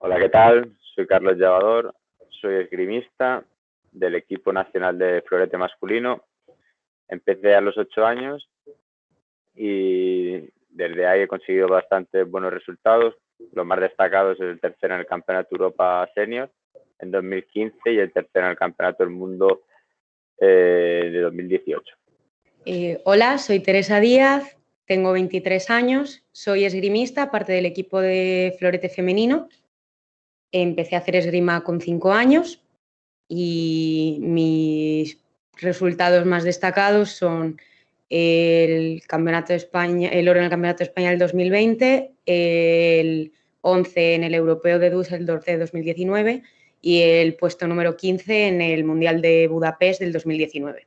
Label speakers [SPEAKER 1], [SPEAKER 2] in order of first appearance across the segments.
[SPEAKER 1] Hola, ¿qué tal? Soy Carlos Llavador, soy esgrimista del equipo nacional de florete masculino. Empecé a los 8 años y desde ahí he conseguido bastantes buenos resultados. Los más destacados es el tercero en el Campeonato Europa Senior en 2015 y el tercero en el Campeonato del Mundo de 2018.
[SPEAKER 2] Hola, soy Teresa Díaz, tengo 23 años, soy esgrimista, parte del equipo de florete femenino. Empecé a hacer esgrima con 5 años y mis resultados más destacados son el Campeonato de España, el oro en el Campeonato de España del 2020, el 11 en el Europeo de Düsseldorf de 2019 y el puesto número 15 en el Mundial de Budapest del 2019.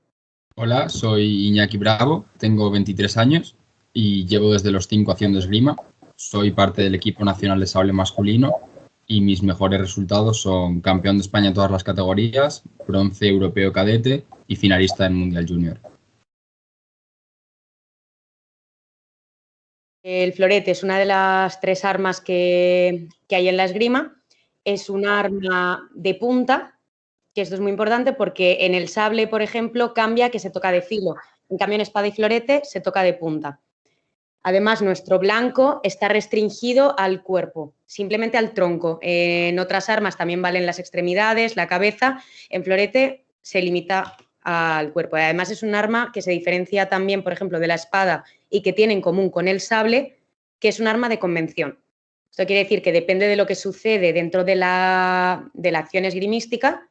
[SPEAKER 3] Hola, soy Iñaki Bravo, tengo 23 años y llevo desde los 5 haciendo esgrima. Soy parte del equipo nacional de sable masculino y mis mejores resultados son campeón de España en todas las categorías, bronce europeo cadete y finalista en Mundial Junior.
[SPEAKER 2] El florete es una de las 3 armas que hay en la esgrima. Es un arma de punta, que esto es muy importante porque en el sable, por ejemplo, cambia que se toca de filo. En cambio, en espada y florete se toca de punta. Además, nuestro blanco está restringido al cuerpo, simplemente al tronco. En otras armas también valen las extremidades, la cabeza. En florete se limita al cuerpo. Además, es un arma que se diferencia también, por ejemplo, de la espada y que tiene en común con el sable, que es un arma de convención. Esto quiere decir que depende de lo que sucede dentro de la acción esgrimística,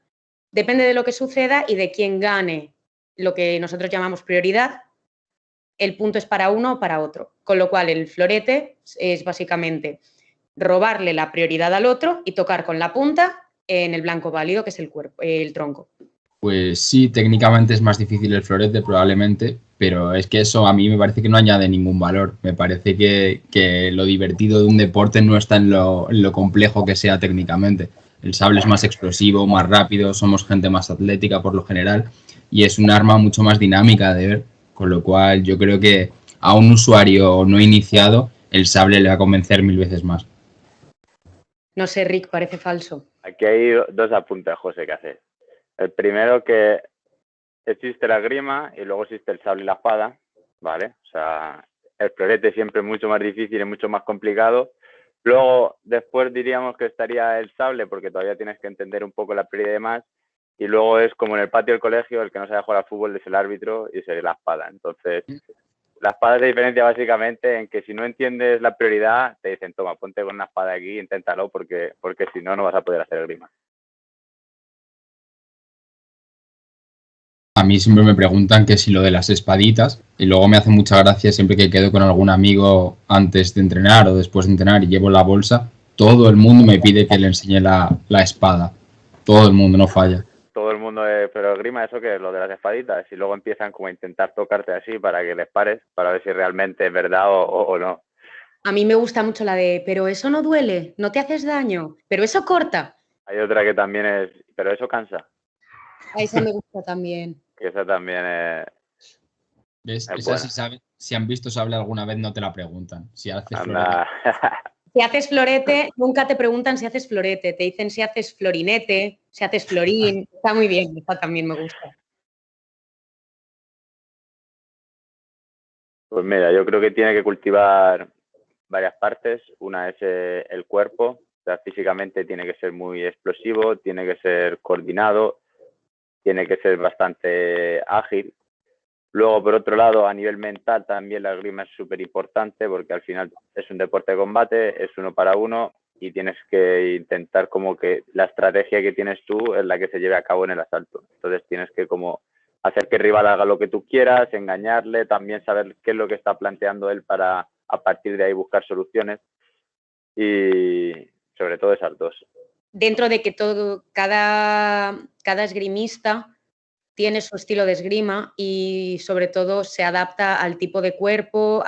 [SPEAKER 2] depende de lo que suceda y de quién gane lo que nosotros llamamos prioridad, el punto es para uno o para otro. Con lo cual, el florete es básicamente robarle la prioridad al otro y tocar con la punta en el blanco válido, que es el cuerpo, el tronco.
[SPEAKER 3] Pues sí, técnicamente es más difícil el florete probablemente, pero es que eso a mí me parece que no añade ningún valor. Me parece que lo divertido de un deporte no está en lo complejo que sea técnicamente. El sable es más explosivo, más rápido, somos gente más atlética por lo general y es un arma mucho más dinámica de ver, con lo cual yo creo que a un usuario no iniciado el sable le va a convencer 1000 veces más.
[SPEAKER 2] No sé, Rick, parece falso.
[SPEAKER 1] Aquí hay 2 apuntes, José, que hacer. El primero, que existe la esgrima y luego existe el sable y la espada, ¿vale? O sea, el florete siempre es mucho más difícil y mucho más complicado. Luego, después diríamos que estaría el sable, porque todavía tienes que entender un poco la prioridad y demás. Y luego es como en el patio del colegio, el que no sabe jugar al fútbol es el árbitro y sería la espada. Entonces, la espada se diferencia básicamente en que si no entiendes la prioridad, te dicen, toma, ponte con una espada aquí, inténtalo, porque si no, no vas a poder hacer esgrima.
[SPEAKER 3] A mí siempre me preguntan que si lo de las espaditas, y luego me hace mucha gracia siempre que quedo con algún amigo antes de entrenar o después de entrenar y llevo la bolsa, todo el mundo me pide que le enseñe la espada. Todo el mundo, no falla.
[SPEAKER 1] Todo el mundo, pero esgrima, eso que es lo de las espaditas, y luego empiezan como a intentar tocarte así para que les pares, para ver si realmente es verdad o no.
[SPEAKER 2] A mí me gusta mucho la de, pero eso no duele, no te haces daño, pero eso corta.
[SPEAKER 1] Hay otra que también es, pero eso cansa.
[SPEAKER 2] A esa me gusta también.
[SPEAKER 1] Que esa también es...
[SPEAKER 3] ¿Ves?
[SPEAKER 1] Es
[SPEAKER 3] Esa
[SPEAKER 1] buena.
[SPEAKER 3] si han visto sable alguna vez no te la preguntan. Si haces
[SPEAKER 1] Anda.
[SPEAKER 2] Si haces florete, nunca te preguntan si haces florete, te dicen si haces florinete, si haces florín. Está muy bien, esta también me gusta.
[SPEAKER 1] Pues mira, yo creo que tiene que cultivar varias partes. Una es el cuerpo, o sea, físicamente tiene que ser muy explosivo, tiene que ser coordinado, tiene que ser bastante ágil. Luego, por otro lado, a nivel mental también la esgrima es súper importante porque al final es un deporte de combate, es uno para uno y tienes que intentar como que la estrategia que tienes tú es la que se lleve a cabo en el asalto. Entonces tienes que como hacer que el rival haga lo que tú quieras, engañarle, también saber qué es lo que está planteando él para a partir de ahí buscar soluciones y sobre todo esas 2.
[SPEAKER 2] Dentro de que cada esgrimista tiene su estilo de esgrima y sobre todo se adapta al tipo de cuerpo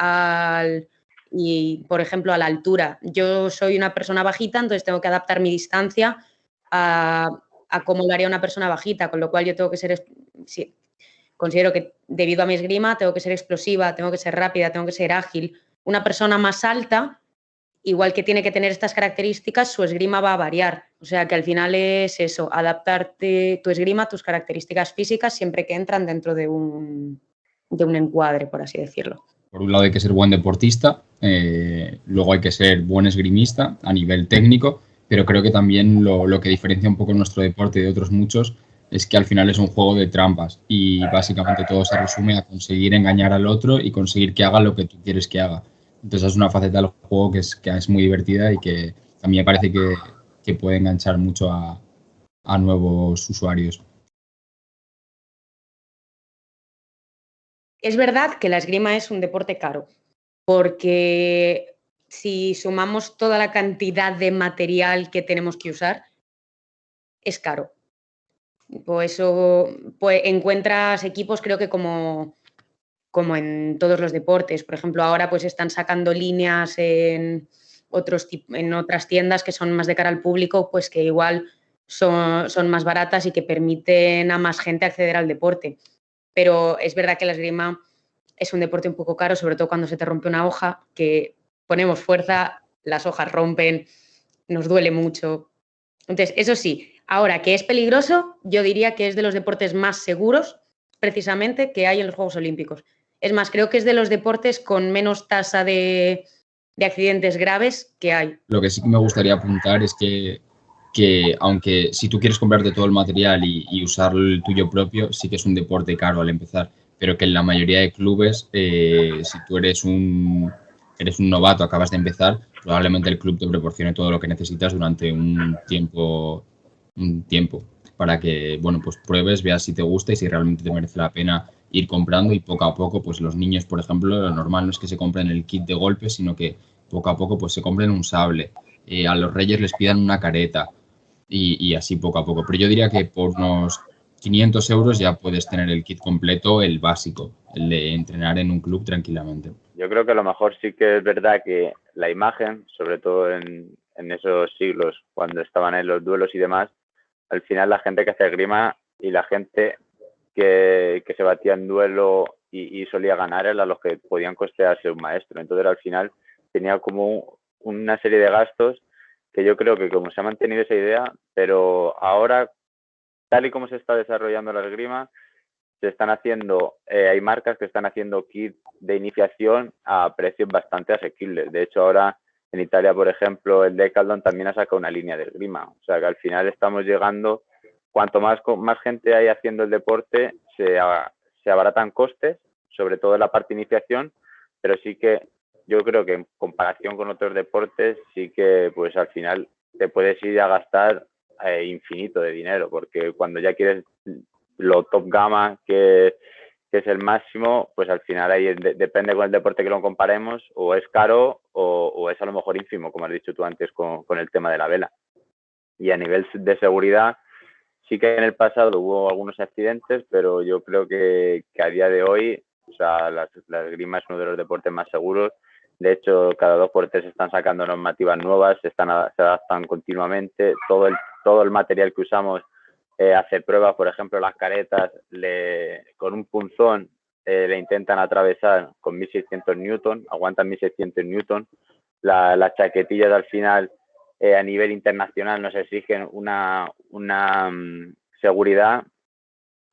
[SPEAKER 2] y, por ejemplo, a la altura. Yo soy una persona bajita, entonces tengo que adaptar mi distancia a cómo lo haría una persona bajita, con lo cual yo tengo que ser, sí, considero que debido a mi esgrima tengo que ser explosiva, tengo que ser rápida, tengo que ser ágil. Una persona más alta igual que tiene que tener estas características, su esgrima va a variar. O sea que al final es eso, adaptarte tu esgrima a tus características físicas siempre que entran dentro de un encuadre, por así decirlo.
[SPEAKER 3] Por un lado hay que ser buen deportista, luego hay que ser buen esgrimista a nivel técnico, pero creo que también lo que diferencia un poco nuestro deporte de otros muchos es que al final es un juego de trampas y básicamente todo se resume a conseguir engañar al otro y conseguir que haga lo que tú quieres que haga. Entonces es una faceta del juego que es muy divertida y que a mí me parece que puede enganchar mucho a nuevos usuarios.
[SPEAKER 2] Es verdad que la esgrima es un deporte caro, porque si sumamos toda la cantidad de material que tenemos que usar, es caro. Por eso pues, encuentras equipos, creo que como en todos los deportes. Por ejemplo, ahora pues están sacando líneas en otras tiendas que son más de cara al público, pues que igual son más baratas y que permiten a más gente acceder al deporte. Pero es verdad que la esgrima es un deporte un poco caro, sobre todo cuando se te rompe una hoja, que ponemos fuerza, las hojas rompen, nos duele mucho. Entonces, eso sí, ahora que es peligroso, yo diría que es de los deportes más seguros, precisamente, que hay en los Juegos Olímpicos. Es más, creo que es de los deportes con menos tasa de accidentes graves que hay.
[SPEAKER 3] Lo que sí que me gustaría apuntar es que aunque si tú quieres comprarte todo el material y usar el tuyo propio, sí que es un deporte caro al empezar, pero que en la mayoría de clubes, si tú eres un novato, acabas de empezar, probablemente el club te proporcione todo lo que necesitas durante un tiempo para que, bueno, pues pruebes, veas si te gusta y si realmente te merece la pena ir comprando y poco a poco, pues los niños, por ejemplo, lo normal no es que se compren el kit de golpes, sino que poco a poco pues se compren un sable, a los reyes les pidan una careta y así poco a poco. Pero yo diría que por unos 500 euros ya puedes tener el kit completo, el básico, el de entrenar en un club tranquilamente.
[SPEAKER 1] Yo creo que a lo mejor sí que es verdad que la imagen, sobre todo en esos siglos, cuando estaban en los duelos y demás, al final la gente que hace esgrima y la gente que se batía en duelo y solía ganar eran los que podían costearse un maestro. Entonces al final tenía como una serie de gastos que yo creo que como se ha mantenido esa idea, pero ahora, tal y como se está desarrollando la esgrima, se están haciendo, hay marcas que están haciendo kits de iniciación a precios bastante asequibles. De hecho, ahora en Italia, por ejemplo, el Decathlon también ha sacado una línea de esgrima. O sea que al final estamos llegando, cuanto más gente hay haciendo el deporte, se abaratan costes, sobre todo en la parte de iniciación, pero sí que yo creo que en comparación con otros deportes, sí que pues al final te puedes ir a gastar infinito de dinero, porque cuando ya quieres lo top gama que es el máximo, pues al final ahí depende con el deporte que lo comparemos, o es caro o es a lo mejor ínfimo, como has dicho tú antes con el tema de la vela. Y a nivel de seguridad, sí que en el pasado hubo algunos accidentes, pero yo creo que a día de hoy, o sea, la esgrima es uno de los deportes más seguros. De hecho, cada 2 por 3 están sacando normativas nuevas, se adaptan continuamente. Todo el material que usamos hace pruebas, por ejemplo, las caretas con un punzón le intentan atravesar con 1600 newton, aguantan 1600 newton. Las chaquetillas al final a nivel internacional nos exigen una seguridad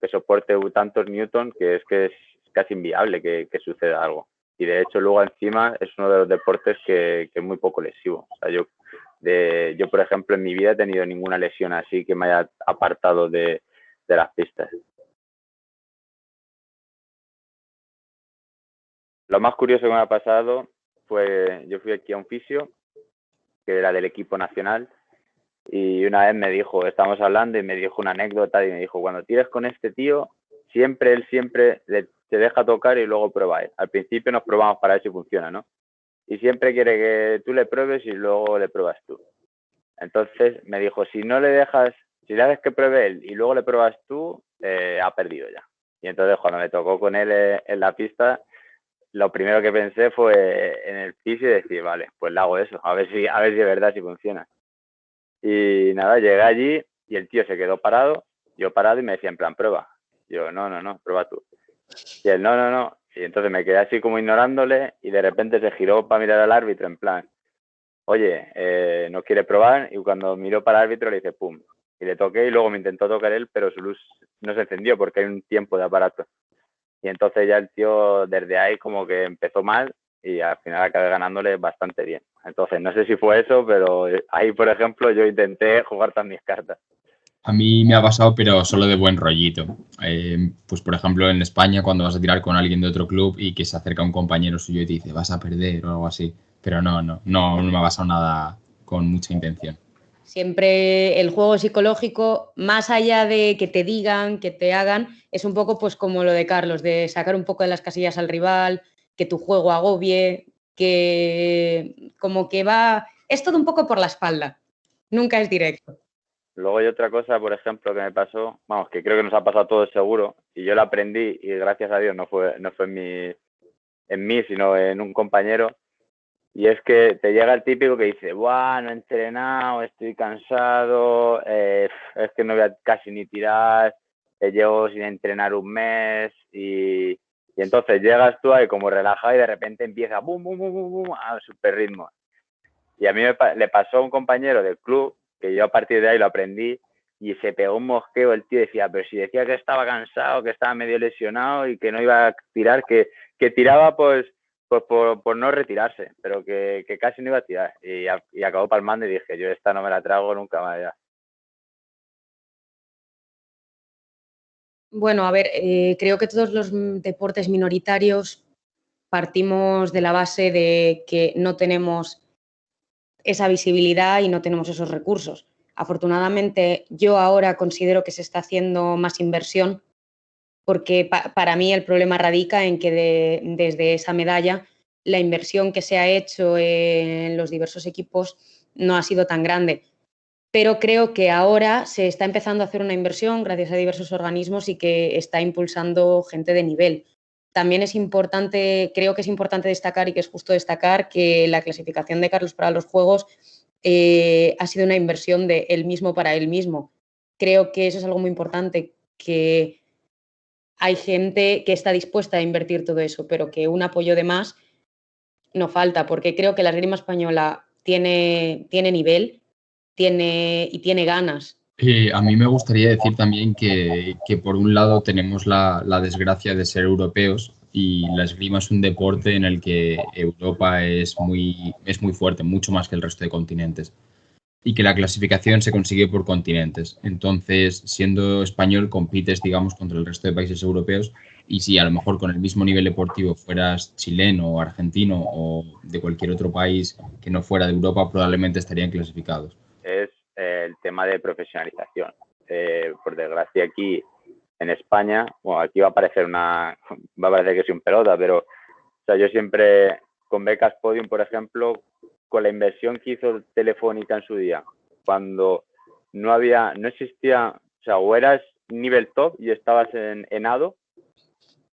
[SPEAKER 1] que soporte tantos newton que es casi inviable que suceda algo. Y de hecho luego encima es uno de los deportes que es muy poco lesivo. O sea, yo, por ejemplo, en mi vida he tenido ninguna lesión así que me haya apartado de las pistas. Lo más curioso que me ha pasado fue, yo fui aquí a un fisio, que era del equipo nacional, y una vez me dijo, estábamos hablando y me dijo una anécdota y me dijo, cuando tires con este tío, él siempre te deja tocar y luego prueba él. Al principio nos probamos para ver si funciona, ¿no? Y siempre quiere que tú le pruebes y luego le pruebas tú. Entonces me dijo, si le haces que pruebe él y luego le pruebas tú, ha perdido ya. Y entonces cuando me tocó con él en la pista, lo primero que pensé fue en el fisio y decir, vale, pues le hago eso, a ver si es verdad si funciona. Y nada, llegué allí y el tío se quedó parado, yo parado y me decía en plan, prueba. Yo, no, prueba tú. Y él, no. Y entonces me quedé así como ignorándole y de repente se giró para mirar al árbitro en plan, oye, ¿no quiere probar? Y cuando miró para el árbitro le dice, pum, y le toqué y luego me intentó tocar él, pero su luz no se encendió porque hay un tiempo de aparato. Y entonces ya el tío desde ahí como que empezó mal y al final acabé ganándole bastante bien. Entonces no sé si fue eso, pero ahí, por ejemplo, yo intenté jugar todas mis cartas.
[SPEAKER 3] A mí me ha pasado, pero solo de buen rollito. Pues, por ejemplo, en España, cuando vas a tirar con alguien de otro club y que se acerca un compañero suyo y te dice, vas a perder o algo así. Pero no me ha pasado nada con mucha intención.
[SPEAKER 2] Siempre el juego psicológico, más allá de que te digan, que te hagan, es un poco pues como lo de Carlos, de sacar un poco de las casillas al rival, que tu juego agobie, que como que va... Es todo un poco por la espalda, nunca es directo.
[SPEAKER 1] Luego hay otra cosa, por ejemplo, que me pasó, vamos, que creo que nos ha pasado a todos seguro, y yo la aprendí y gracias a Dios no fue en mí, sino en un compañero, y es que te llega el típico que dice, buah, no he entrenado, estoy cansado, es que no voy a casi ni tirar, llevo sin entrenar un mes, y entonces llegas tú ahí como relajado y de repente empieza bum, bum, bum, bum, bum, a super ritmo. Y a mí le pasó a un compañero del club, que yo a partir de ahí lo aprendí, y se pegó un mosqueo el tío, decía, pero si decía que estaba cansado, que estaba medio lesionado y que no iba a tirar, que tiraba pues por no retirarse, pero que casi no iba a tirar. Y acabó palmando y dije, yo esta no me la trago nunca más ya.
[SPEAKER 2] Bueno, a ver, creo que todos los deportes minoritarios partimos de la base de que no tenemos esa visibilidad y no tenemos esos recursos. Afortunadamente, yo ahora considero que se está haciendo más inversión porque para mí el problema radica en que desde esa medalla la inversión que se ha hecho en los diversos equipos no ha sido tan grande. Pero creo que ahora se está empezando a hacer una inversión gracias a diversos organismos y que está impulsando gente de nivel. También es importante, creo que es importante destacar y que es justo destacar que la clasificación de Carlos para los Juegos ha sido una inversión de él mismo para él mismo. Creo que eso es algo muy importante, que hay gente que está dispuesta a invertir todo eso, pero que un apoyo de más no falta, porque creo que la esgrima española tiene nivel y tiene ganas.
[SPEAKER 3] A mí me gustaría decir también que por un lado tenemos la desgracia de ser europeos y la esgrima es un deporte en el que Europa es muy fuerte, mucho más que el resto de continentes. Y que la clasificación se consigue por continentes. Entonces, siendo español, compites, digamos, contra el resto de países europeos y si a lo mejor con el mismo nivel deportivo fueras chileno o argentino o de cualquier otro país que no fuera de Europa, probablemente estarían clasificados.
[SPEAKER 1] Es el tema de profesionalización. Por desgracia aquí en España, bueno, aquí va a parecer que soy un pelota, pero o sea, yo siempre con becas Podium, por ejemplo, con la inversión que hizo Telefónica en su día, cuando no existía, o sea, o eras nivel top y estabas en ADO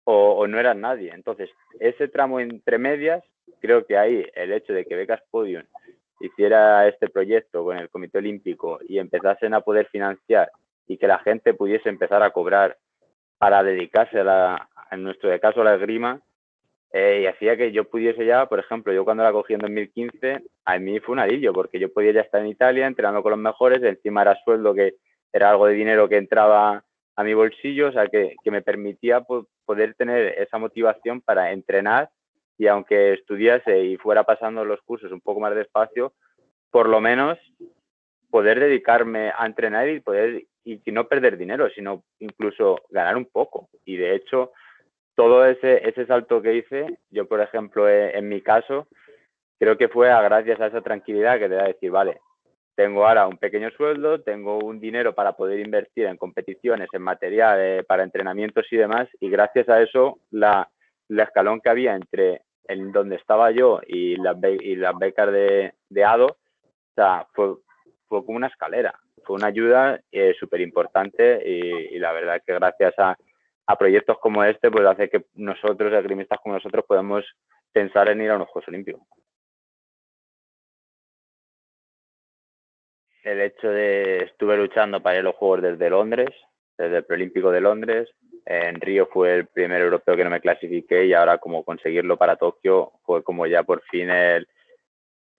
[SPEAKER 1] o no eras nadie. Entonces, ese tramo entre medias, creo que ahí el hecho de que becas Podium hiciera este proyecto con el Comité Olímpico y empezasen a poder financiar y que la gente pudiese empezar a cobrar para dedicarse en nuestro caso, a la esgrima, y hacía que yo pudiese ya, por ejemplo, yo cuando la cogí en 2015, a mí fue un alivio, porque yo podía ya estar en Italia entrenando con los mejores, encima era sueldo que era algo de dinero que entraba a mi bolsillo, o sea, que me permitía poder tener esa motivación para entrenar y aunque estudiase y fuera pasando los cursos un poco más despacio, por lo menos poder dedicarme a entrenar y no perder dinero, sino incluso ganar un poco. Y de hecho, todo ese salto que hice, yo por ejemplo, en mi caso, creo que fue gracias a esa tranquilidad que te da decir, vale, tengo ahora un pequeño sueldo, tengo un dinero para poder invertir en competiciones, en material, para entrenamientos y demás, y gracias a eso, la escalón que había entre en donde estaba yo y las becas de ADO, o sea, fue como una escalera, fue una ayuda súper importante y la verdad que gracias a proyectos como este, pues hace que nosotros, esgrimistas como nosotros, podamos pensar en ir a unos Juegos Olímpicos. El hecho de estuve luchando para ir a los Juegos desde Londres, desde el Preolímpico de Londres. En Río fue el primer europeo que no me clasifiqué y ahora como conseguirlo para Tokio fue como ya por fin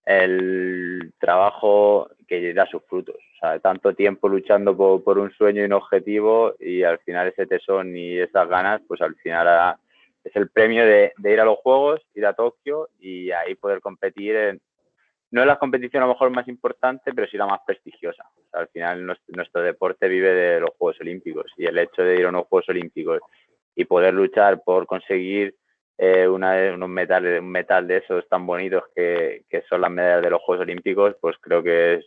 [SPEAKER 1] el trabajo que da sus frutos. O sea, tanto tiempo luchando por un sueño y un objetivo, y al final ese tesón y esas ganas, pues al final es el premio de ir a los Juegos, ir a Tokio y ahí poder competir no es la competición a lo mejor más importante, pero sí la más prestigiosa. O sea, al final nuestro deporte vive de los Juegos Olímpicos, y el hecho de ir a unos Juegos Olímpicos y poder luchar por conseguir un metal de esos tan bonitos que son las medallas de los Juegos Olímpicos, pues creo que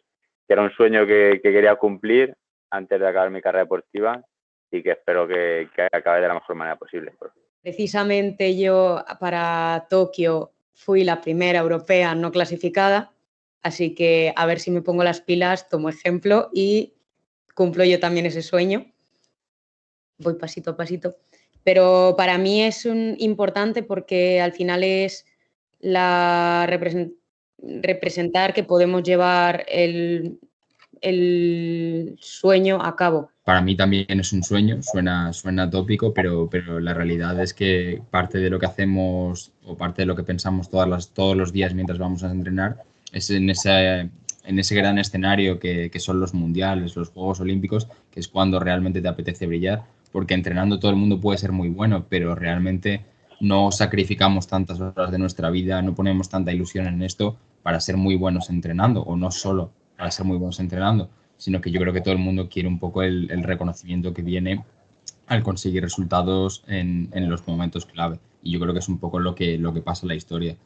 [SPEAKER 1] era un sueño que quería cumplir antes de acabar mi carrera deportiva, y que espero que acabe de la mejor manera posible.
[SPEAKER 2] Precisamente yo para Tokio fui la primera europea no clasificada, así que a ver si me pongo las pilas, tomo ejemplo y cumplo yo también ese sueño. Voy pasito a pasito. Pero para mí es importante porque al final es representar que podemos llevar el sueño a cabo.
[SPEAKER 3] Para mí también es un sueño, suena tópico, pero la realidad es que parte de lo que hacemos o parte de lo que pensamos todos los días mientras vamos a entrenar es en ese gran escenario que son los mundiales, los Juegos Olímpicos, que es cuando realmente te apetece brillar, porque entrenando todo el mundo puede ser muy bueno, pero realmente no sacrificamos tantas horas de nuestra vida, no ponemos tanta ilusión en esto para ser muy buenos entrenando, o no solo para ser muy buenos entrenando, sino que yo creo que todo el mundo quiere un poco el reconocimiento que viene al conseguir resultados en los momentos clave. Y yo creo que es un poco lo que pasa en la historia.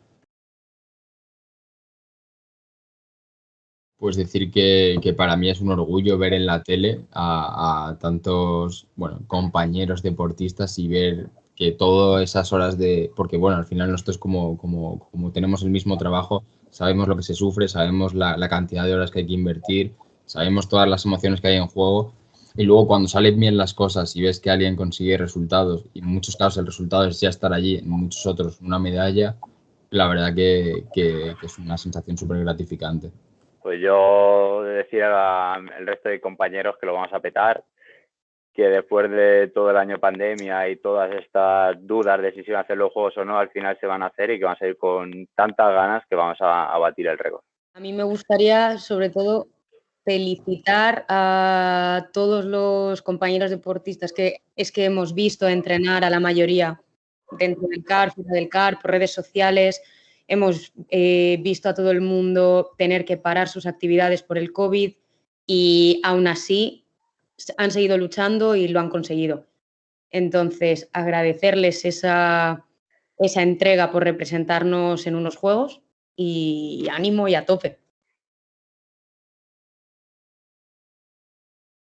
[SPEAKER 3] Pues decir que para mí es un orgullo ver en la tele a tantos compañeros deportistas y ver que todas esas horas porque al final nosotros como tenemos el mismo trabajo, sabemos lo que se sufre, sabemos la cantidad de horas que hay que invertir, sabemos todas las emociones que hay en juego, y luego cuando salen bien las cosas y ves que alguien consigue resultados, y en muchos casos el resultado es ya estar allí, en muchos otros una medalla, la verdad que es una sensación súper gratificante.
[SPEAKER 1] Pues yo decir al resto de compañeros que lo vamos a petar, que después de todo el año pandemia y todas estas dudas de si se van a hacer los Juegos o no, al final se van a hacer, y que van a salir con tantas ganas que vamos a batir el récord.
[SPEAKER 2] A mí me gustaría, sobre todo, felicitar a todos los compañeros deportistas que hemos visto entrenar a la mayoría dentro del CAR, fuera del CAR, por redes sociales. Hemos visto a todo el mundo tener que parar sus actividades por el COVID, y aún así han seguido luchando y lo han conseguido. Entonces, agradecerles esa entrega por representarnos en unos Juegos, y ánimo y a tope.